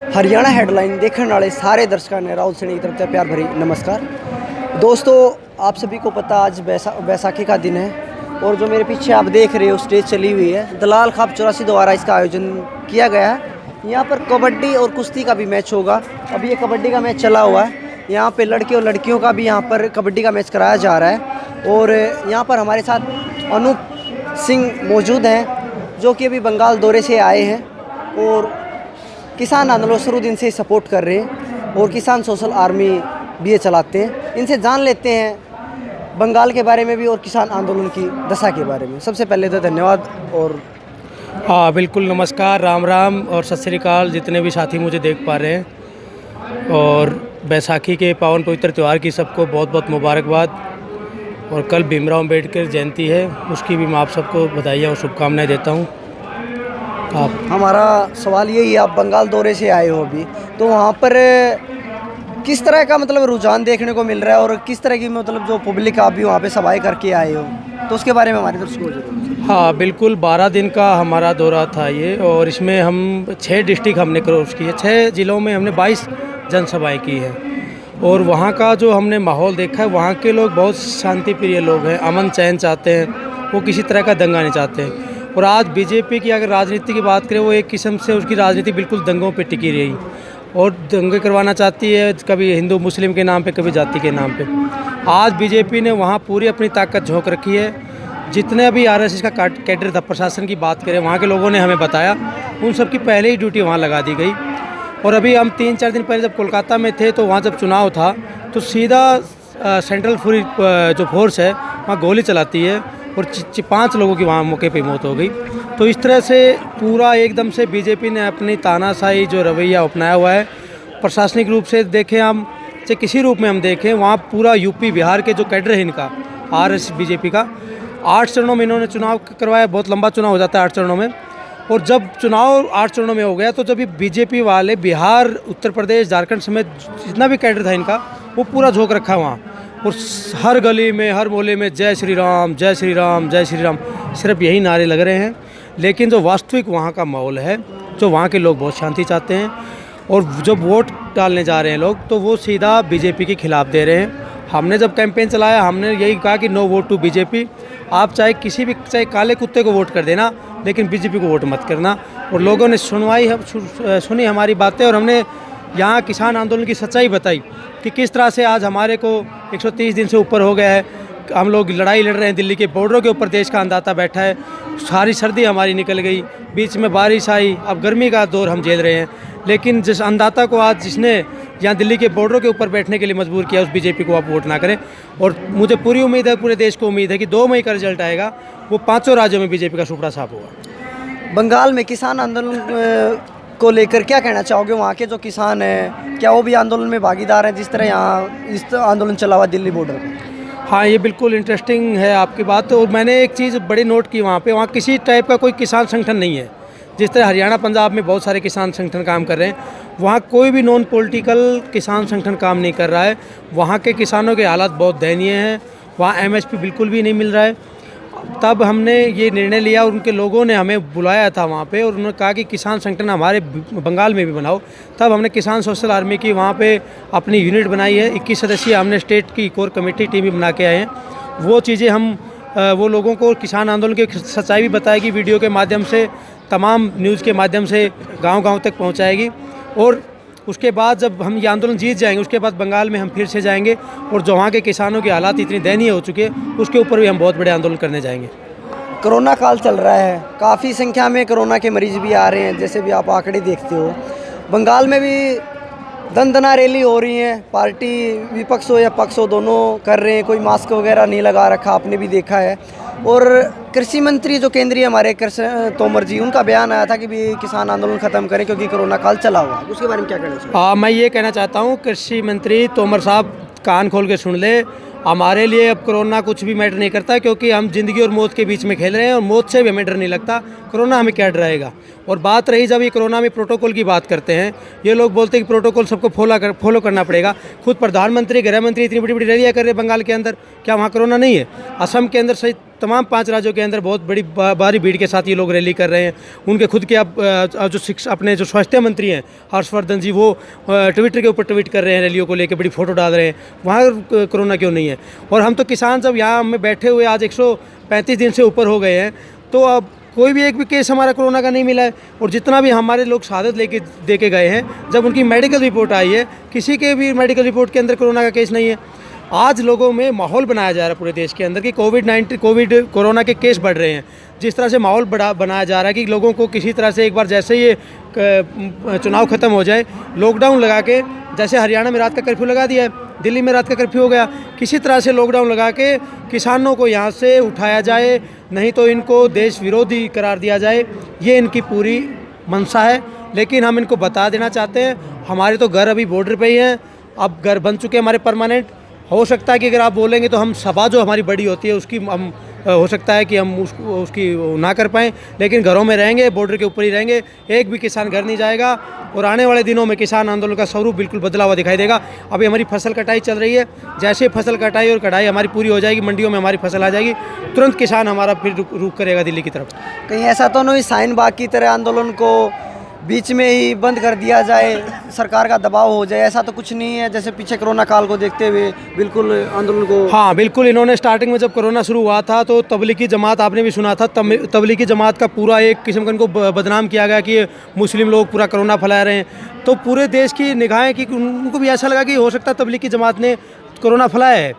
Haryana headline देखने वाले सारे दर्शकों ने राहुल सैनी की तरफ से प्यार भरी नमस्कार। दोस्तों, आप सभी को पता आज बैसाखी का दिन है और जो मेरे पीछे आप देख रहे हो स्टेज चली हुई है, दलाल खाब 84 द्वारा इसका आयोजन किया गया है। यहाँ पर कबड्डी और कुश्ती का भी मैच होगा। अभी ये कबड्डी का मैच चला हुआ है। यहाँ पे लड़के और लड़कियों का भी यहाँ पर कबड्डी का मैच कराया जा रहा है और यहाँ पर हमारे साथ अनूप सिंह मौजूद हैं जो कि अभी बंगाल दौरे से आए हैं और किसान आंदोलन शुरू दिन से सपोर्ट कर रहे हैं और किसान सोशल आर्मी भी ये चलाते हैं। इनसे जान लेते हैं बंगाल के बारे में भी और किसान आंदोलन की दशा के बारे में। सबसे पहले तो धन्यवाद। और हाँ बिल्कुल, नमस्कार, राम राम और सत श्री अकाल जितने भी साथी मुझे देख पा रहे हैं। और बैसाखी के पावन पवित्र त्यौहार की सबको बहुत बहुत मुबारकबाद। और कल भीमराव अम्बेडकर जयंती है, उसकी भी मैं आप सबको बधाइयाँ और शुभकामनाएं देता हूँ। आप हमारा सवाल यही है, आप बंगाल दौरे से आए हो अभी, तो वहाँ पर किस तरह का मतलब रुझान देखने को मिल रहा है और किस तरह की मतलब जो पब्लिक आप भी वहाँ पे सभाएं करके आए हो, तो उसके बारे में हमारी तरफ से। हाँ बिल्कुल, 12 दिन का हमारा दौरा था ये और इसमें हम 6 डिस्ट्रिक्ट हमने क्रॉस किए, 6 ज़िलों में हमने 22 जनसभाएँ की हैं। और वहाँ का जो हमने माहौल देखा है, वहाँ के लोग बहुत शांति प्रिय लोग हैं, अमन चैन चाहते हैं, वो किसी तरह का दंगा नहीं चाहते हैं। और आज बीजेपी की अगर राजनीति की बात करें, वो एक किस्म से उसकी राजनीति बिल्कुल दंगों पे टिकी रही और दंगे करवाना चाहती है, कभी हिंदू मुस्लिम के नाम पे, कभी जाति के नाम पे। आज बीजेपी ने वहाँ पूरी अपनी ताकत झोंक रखी है। जितने अभी आरएसएस का कैडर था, प्रशासन की बात करें, वहाँ के लोगों ने हमें बताया उन सब की पहले ही ड्यूटी वहाँ लगा दी गई। और अभी हम 3-4 दिन पहले जब कोलकाता में थे, तो वहाँ जब चुनाव था तो सीधा सेंट्रल जो फोर्स है वहाँ गोली चलाती है और 5 लोगों की वहाँ मौके पे मौत हो गई। तो इस तरह से पूरा एकदम से बीजेपी ने अपनी तानाशाही जो रवैया अपनाया हुआ है, प्रशासनिक रूप से देखें हम, चाहे किसी रूप में हम देखें, वहाँ पूरा यूपी बिहार के जो कैडर है इनका, आरएसएस बीजेपी का, 8 चरणों में इन्होंने चुनाव करवाया। बहुत लंबा चुनाव हो जाता है 8 चरणों में। और जब चुनाव 8 चरणों में हो गया, तो जब ये बीजेपी वाले बिहार, उत्तर प्रदेश, झारखंड समेत जितना भी कैडर था इनका, वो पूरा झोंक रखा वहाँ। और हर गली में, हर मोहल्ले में जय श्री राम, जय श्री राम, जय श्री राम, सिर्फ यही नारे लग रहे हैं। लेकिन जो वास्तविक वहाँ का माहौल है, जो वहाँ के लोग बहुत शांति चाहते हैं और जो वोट डालने जा रहे हैं लोग, तो वो सीधा बीजेपी के खिलाफ दे रहे हैं। हमने जब कैंपेन चलाया, हमने यही कहा कि नो वोट टू बीजेपी। आप चाहे किसी भी, चाहे काले कुत्ते को वोट कर देना, लेकिन बीजेपी को वोट मत करना। और लोगों ने सुनी हमारी बातें और हमने यहाँ किसान आंदोलन की सच्चाई बताई कि किस तरह से आज हमारे को 130 दिन से ऊपर हो गया है, हम लोग लड़ाई लड़ रहे हैं, दिल्ली के बॉर्डरों के ऊपर देश का अंदाता बैठा है, सारी सर्दी हमारी निकल गई, बीच में बारिश आई, अब गर्मी का दौर हम झेल रहे हैं। लेकिन जिस अंदाता को आज जिसने यहाँ दिल्ली के बॉर्डरों के ऊपर बैठने के लिए मजबूर किया, उस बीजेपी को आप वोट ना करें। और मुझे पूरी उम्मीद है, पूरे देश को उम्मीद है कि 2 मई का रिजल्ट आएगा, वो 5 राज्यों में बीजेपी का सुपड़ा साफ होगा। बंगाल में किसान आंदोलन को लेकर क्या कहना चाहोगे? वहाँ के जो किसान हैं, क्या वो भी आंदोलन में भागीदार हैं जिस तरह यहाँ इस आंदोलन चला हुआ दिल्ली बॉर्डर पर? हाँ, ये बिल्कुल इंटरेस्टिंग है आपकी बात। और मैंने एक चीज़ बड़ी नोट की, वहाँ किसी टाइप का कोई किसान संगठन नहीं है। जिस तरह हरियाणा, पंजाब में बहुत सारे किसान संगठन काम कर रहे हैं, वहाँ कोई भी नॉन पॉलिटिकल किसान संगठन काम नहीं कर रहा है। वहाँ के किसानों के हालात बहुत दयनीय हैं, वहाँ एमएसपी बिल्कुल भी नहीं मिल रहा है। तब हमने ये निर्णय लिया और उनके लोगों ने हमें बुलाया था वहाँ पे और उन्होंने कहा कि किसान संगठन हमारे बंगाल में भी बनाओ। तब हमने किसान सोशल आर्मी की वहाँ पे अपनी यूनिट बनाई है। 21 सदस्यीय हमने स्टेट की कोर कमेटी टीम भी बना के आए हैं। वो चीज़ें हम वो लोगों को किसान आंदोलन की सच्चाई भी बताएगी, वीडियो के माध्यम से, तमाम न्यूज़ के माध्यम से गाँव-गाँव तक पहुँचाएगी। और उसके बाद जब हम ये आंदोलन जीत जाएंगे, उसके बाद बंगाल में हम फिर से जाएंगे और जो वहाँ के किसानों के हालात इतनी दयनीय हो चुके हैं, उसके ऊपर भी हम बहुत बड़े आंदोलन करने जाएंगे। कोरोना काल चल रहा है, काफ़ी संख्या में कोरोना के मरीज भी आ रहे हैं, जैसे भी आप आंकड़े देखते हो। बंगाल में भी दंदना रैली हो रही है, पार्टी विपक्ष हो या पक्ष हो, दोनों कर रहे हैं। कोई मास्क वगैरह नहीं लगा रखा, आपने भी देखा है। और कृषि मंत्री जो केंद्रीय हमारे तोमर जी, उनका बयान आया था कि भी किसान आंदोलन खत्म करें क्योंकि कोरोना काल चला हुआ है। उसके बारे में क्या कहना चाहिए? हाँ, मैं ये कहना चाहता हूँ, कृषि मंत्री तोमर साहब कान खोल के सुन ले। हमारे लिए अब कोरोना कुछ भी मैटर नहीं करता, क्योंकि हम ज़िंदगी और मौत के बीच में खेल रहे हैं और मौत से भी हमें डर नहीं लगता। कोरोना हमें क्या डराएगा? और बात रही जब ये कोरोना में प्रोटोकॉल की बात करते हैं, ये लोग बोलते हैं कि प्रोटोकॉल सबको फॉलो करना पड़ेगा। खुद प्रधानमंत्री, गृह मंत्री इतनी बड़ी बड़ी रैलियाँ कर रहे हैं बंगाल के अंदर, क्या वहाँ कोरोना नहीं है? असम के अंदर सहित तमाम 5 राज्यों के अंदर बहुत बड़ी भारी भीड़ के साथ ये लोग रैली कर रहे हैं। उनके खुद के अब अपने जो स्वास्थ्य मंत्री हैं हर्षवर्धन जी, वो ट्विटर के ऊपर ट्वीट कर रहे हैं रैलियों को लेकर, बड़ी फोटो डाल रहे हैं। वहाँ कोरोना क्यों नहीं है? और हम तो किसान जब यहाँ में बैठे हुए आज 135 दिन से ऊपर हो गए हैं, तो अब कोई भी एक भी केस हमारा कोरोना का नहीं मिला है। और जितना भी हमारे लोग शहादत दे के गए हैं, जब उनकी मेडिकल रिपोर्ट आई है, किसी के भी मेडिकल रिपोर्ट के अंदर कोरोना का केस नहीं है। आज लोगों में माहौल बनाया जा रहा है पूरे देश के अंदर कि कोरोना के केस बढ़ रहे हैं। जिस तरह से माहौल बनाया जा रहा है कि लोगों को किसी तरह से एक बार जैसे ये चुनाव ख़त्म हो जाए, लॉकडाउन लगा के, जैसे हरियाणा में रात का कर्फ्यू लगा दिया है, दिल्ली में रात का कर्फ्यू हो गया, किसी तरह से लॉकडाउन लगा के किसानों को यहाँ से उठाया जाए, नहीं तो इनको देश विरोधी करार दिया जाए। ये इनकी पूरी मंशा है। लेकिन हम इनको बता देना चाहते हैं, हमारे तो घर अभी बॉर्डर पे ही हैं, अब घर बन चुके हैं हमारे परमानेंट। हो सकता है कि अगर आप बोलेंगे तो हम सभा जो हमारी बड़ी होती है उसकी हम हो सकता है कि हम उसकी ना कर पाएँ, लेकिन घरों में रहेंगे, बॉर्डर के ऊपर ही रहेंगे। एक भी किसान घर नहीं जाएगा। और आने वाले दिनों में किसान आंदोलन का स्वरूप बिल्कुल बदला हुआ दिखाई देगा। अभी हमारी फसल कटाई चल रही है, जैसे फसल कटाई और कढ़ाई हमारी पूरी हो जाएगी, मंडियों में हमारी फसल आ जाएगी, तुरंत किसान हमारा फिर रुख करेगा दिल्ली की तरफ। कहीं ऐसा तो नहीं शाहीन बाग की तरह आंदोलन को बीच में ही बंद कर दिया जाए, सरकार का दबाव हो जाए? ऐसा तो कुछ नहीं है, जैसे पीछे कोरोना काल को देखते हुए बिल्कुल आंदोलन को। हाँ बिल्कुल, इन्होंने स्टार्टिंग में जब कोरोना शुरू हुआ था तो तबलीगी जमात, आपने भी सुना था, तबलीगी जमात का पूरा एक किस्म का इनको बदनाम किया गया कि मुस्लिम लोग पूरा कोरोना फैला रहे हैं। तो पूरे देश की निगाहें कि उनको भी ऐसा लगा कि हो सकता है तबलीगी जमात ने कोरोना फैलाया है,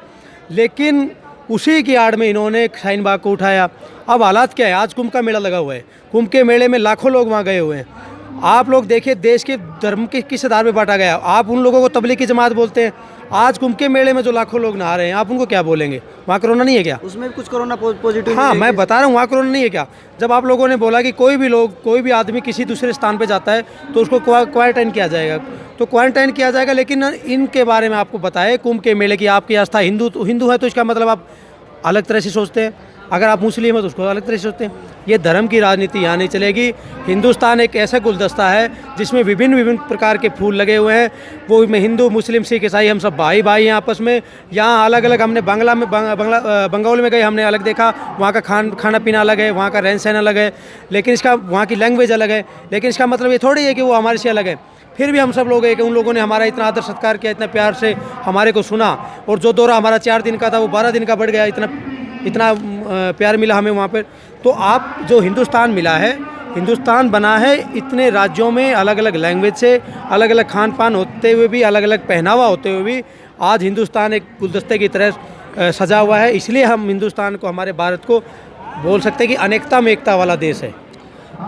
लेकिन उसी की आड़ में इन्होंने शाहीन बाग को उठाया। अब हालात क्या है? आज कुंभ का मेला लगा हुआ है, कुंभ के मेले में लाखों लोग वहाँ गए हुए हैं। आप लोग देखिए देश के धर्म के किस आधार पे बांटा गया। आप उन लोगों को तबलीगी जमात बोलते हैं, आज कुंभ के मेले में जो लाखों लोग नहा रहे हैं, आप उनको क्या बोलेंगे? वहाँ कोरोना नहीं है क्या? उसमें भी कुछ कोरोना पॉजिटिव? हाँ, मैं बता रहा हूँ, वहाँ कोरोना नहीं है क्या? जब आप लोगों ने बोला कि कोई भी आदमी किसी दूसरे स्थान पे जाता है तो उसको क्वारंटाइन किया जाएगा, तो क्वारंटाइन किया जाएगा। लेकिन इनके बारे में आपको बताए, कुंभ के मेले की आपकी आस्था हिंदू है तो इसका मतलब आप अलग तरह से सोचते हैं, अगर आप मुस्लिम हैं तो उसको अलग तरह से सोचते हैं। ये धर्म की राजनीति यहाँ नहीं चलेगी। हिंदुस्तान एक ऐसा गुलदस्ता है जिसमें विभिन्न प्रकार के फूल लगे हुए हैं। वो में हिंदू, मुस्लिम, सिख, ईसाई, हम सब भाई भाई हैं आपस में। यहाँ अलग अलग, हमने बंगाल में गए, हमने अलग देखा, वहाँ का खाना पीना अलग है, वहाँ का रहन सहन अलग है, लेकिन इसका वहाँ की लैंग्वेज अलग है। लेकिन इसका मतलब ये थोड़ी है कि वो हमारे से अलग है। फिर भी हम सब लोग एक, उन लोगों ने हमारा इतना आदर सत्कार किया, इतना प्यार से हमारे को सुना, और जो दौरा हमारा 4 दिन का था वो 12 दिन का बढ़ गया। इतना प्यार मिला हमें वहाँ पर। तो आप जो हिंदुस्तान मिला है, हिंदुस्तान बना है इतने राज्यों में, अलग अलग लैंग्वेज से, अलग अलग खान पान होते हुए भी, अलग अलग पहनावा होते हुए भी आज हिंदुस्तान एक गुलदस्ते की तरह सजा हुआ है। इसलिए हम हिंदुस्तान को, हमारे भारत को बोल सकते हैं कि अनेकता में एकता वाला देश है।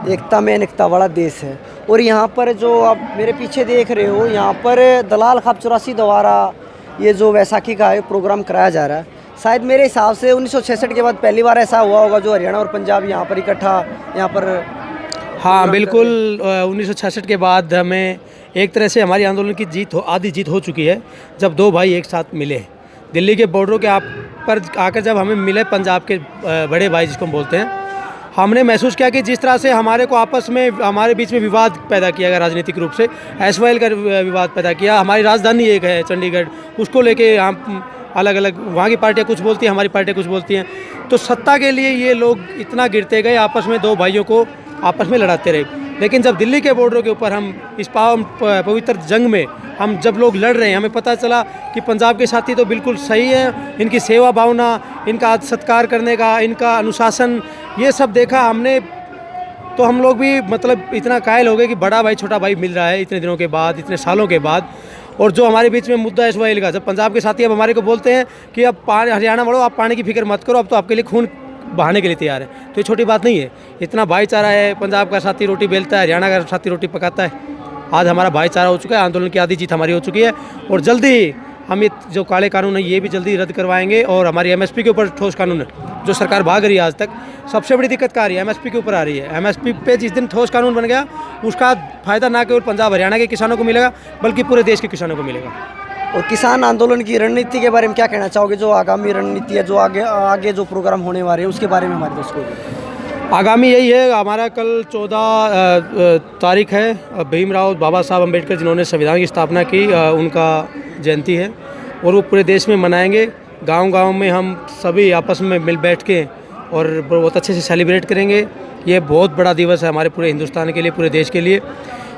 एकता में अनेकता वाला देश है। और यहाँ पर जो आप मेरे पीछे देख रहे हो, यहाँ पर दलाल खाब 84 द्वारा ये जो वैसाखी का प्रोग्राम कराया जा रहा है, शायद मेरे हिसाब से 1966 के बाद पहली बार ऐसा हुआ होगा जो हरियाणा और पंजाब यहाँ पर इकट्ठा यहाँ पर। हाँ बिल्कुल, 1966 के बाद हमें एक तरह से हमारी आंदोलन की आधी जीत हो चुकी है, जब 2 भाई एक साथ मिले दिल्ली के बॉर्डरों के पर आकर। जब हमें मिले पंजाब के बड़े भाई जिसको हम बोलते हैं, हमने महसूस किया कि जिस तरह से हमारे को आपस में, हमारे बीच में विवाद पैदा किया गया राजनीतिक रूप से, एसवाइएल का विवाद पैदा किया। हमारी राजधानी एक है चंडीगढ़, उसको लेके हम अलग अलग, वहाँ की पार्टियाँ कुछ बोलती हैं, हमारी पार्टियाँ कुछ बोलती हैं। तो सत्ता के लिए ये लोग इतना गिरते गए, आपस में 2 भाइयों को आपस में लड़ाते रहे। लेकिन जब दिल्ली के बॉर्डरों के ऊपर हम इस पवित्र जंग में हम जब लोग लड़ रहे हैं, हमें पता चला कि पंजाब के साथी तो बिल्कुल सही है, इनकी सेवा भावना, इनका सत्कार करने का, इनका अनुशासन, ये सब देखा हमने, तो हम लोग भी मतलब इतना कायल हो गए कि बड़ा भाई छोटा भाई मिल रहा है इतने दिनों के बाद, इतने सालों के बाद। और जो हमारे बीच में मुद्दा है एसवाइएल का, जब पंजाब के साथी अब हमारे को बोलते हैं कि अब हरियाणा बढ़ो, आप पानी की फिक्र मत करो, अब तो आपके लिए खून बहाने के लिए तैयार है, तो ये छोटी बात नहीं है। इतना भाईचारा है, पंजाब का साथी रोटी बेलता है, हरियाणा का साथी रोटी पकाता है। आज हमारा भाईचारा हो चुका है, आंदोलन की आधी जीत हमारी हो चुकी है। और जल्दी हम ये जो काले कानून है ये भी जल्दी रद्द करवाएंगे। और हमारी एमएसपी के ऊपर ठोस कानून है, जो सरकार भाग रही है आज तक, सबसे बड़ी दिक्कत क्या आ रही है? एमएसपी के ऊपर आ रही है। एमएसपी पे जिस दिन ठोस कानून बन गया, उसका फ़ायदा ना केवल पंजाब हरियाणा के किसानों को मिलेगा, बल्कि पूरे देश के किसानों को मिलेगा। और किसान आंदोलन की रणनीति के बारे में क्या कहना चाहोगे? जो आगामी रणनीति है, जो आगे जो प्रोग्राम होने वाले हैं, उसके बारे में हमारे दोस्तों को। आगामी यही है, हमारा कल 14 तारीख है, भीमराव बाबा साहब अम्बेडकर जिन्होंने संविधान की स्थापना की, उनका जयंती है और वो पूरे देश में मनाएंगे। गांव-गांव में हम सभी आपस में मिल बैठ के और बहुत अच्छे से सेलिब्रेट करेंगे। ये बहुत बड़ा दिवस है हमारे पूरे हिंदुस्तान के लिए, पूरे देश के लिए।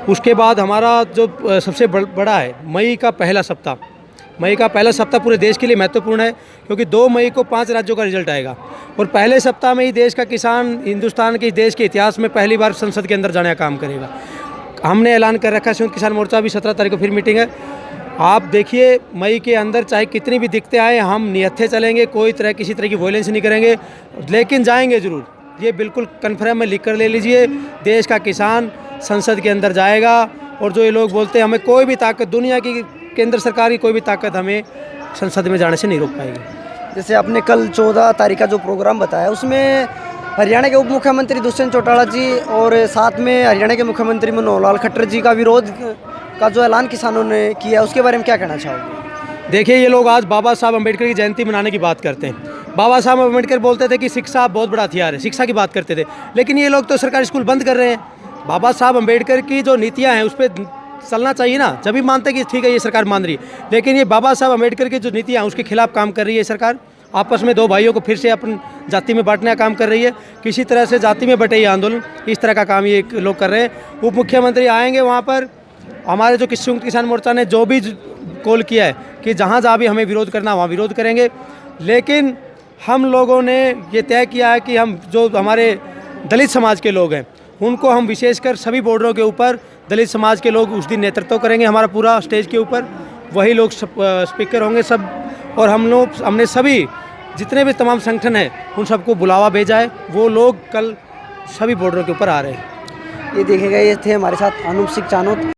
उसके बाद हमारा जो सबसे बड़ा है, मई का पहला सप्ताह पूरे देश के लिए महत्वपूर्ण है, क्योंकि 2 मई को 5 राज्यों का रिजल्ट आएगा और पहले सप्ताह में ही देश का किसान हिंदुस्तान के देश के इतिहास में पहली बार संसद के अंदर जाने का काम करेगा। हमने ऐलान कर रखा है, संयुक्त किसान मोर्चा भी 17 तारीख को फिर मीटिंग है। आप देखिए, मई के अंदर चाहे कितनी भी दिक्कतें आए, हम निहत्थे चलेंगे, किसी तरह की वॉयलेंस नहीं करेंगे, लेकिन जाएंगे ज़रूर। ये बिल्कुल कन्फर्म में लिख कर ले लीजिए, देश का किसान संसद के अंदर जाएगा। और जो ये लोग बोलते हैं हमें कोई भी ताकत, दुनिया की केंद्र सरकार की कोई भी ताकत हमें संसद में जाने से नहीं रोक पाएगी। जैसे आपने कल 14 तारीख का जो प्रोग्राम बताया, उसमें हरियाणा के उप मुख्यमंत्री दुष्यंत चौटाला जी और साथ में हरियाणा के मुख्यमंत्री मनोहर लाल खट्टर जी का विरोध का जो ऐलान किसानों ने किया, उसके बारे में क्या कहना चाहोगे? देखिए, ये लोग आज बाबा साहब अम्बेडकर की जयंती मनाने की बात करते हैं। बाबा साहब अम्बेडकर बोलते थे कि शिक्षा बहुत बड़ा हथियार है, शिक्षा की बात करते थे, लेकिन ये लोग तो सरकारी स्कूल बंद कर रहे हैं। बाबा साहब अम्बेडकर की जो नीतियाँ हैं उस पर चलना चाहिए ना, जब भी मानते कि ठीक है ये सरकार मान रही है। लेकिन ये बाबा साहब अम्बेडकर की जो नीतियाँ हैं उसके खिलाफ काम कर रही है सरकार। आपस में 2 भाइयों को फिर से अपन जाति में बांटने का काम कर रही है। किसी तरह से जाति में बटे ये आंदोलन, इस तरह का काम ये लोग कर रहे हैं। उप मुख्यमंत्री आएंगे वहाँ पर, हमारे जो संयुक्त किसान मोर्चा ने जो भी कॉल किया है कि जहाँ भी हमें विरोध करना वहाँ विरोध करेंगे। लेकिन हम लोगों ने ये तय किया है कि हम जो हमारे दलित समाज के लोग हैं उनको हम विशेषकर सभी बॉर्डरों के ऊपर दलित समाज के लोग उस दिन नेतृत्व करेंगे, हमारा पूरा स्टेज के ऊपर वही लोग स्पीकर होंगे सब। और हमने सभी जितने भी तमाम संगठन हैं उन सबको बुलावा भेजा है, वो लोग कल सभी बॉर्डरों के ऊपर आ रहे हैं। ये देखेगा, ये थे हमारे साथ अनूप सिंह चानोद।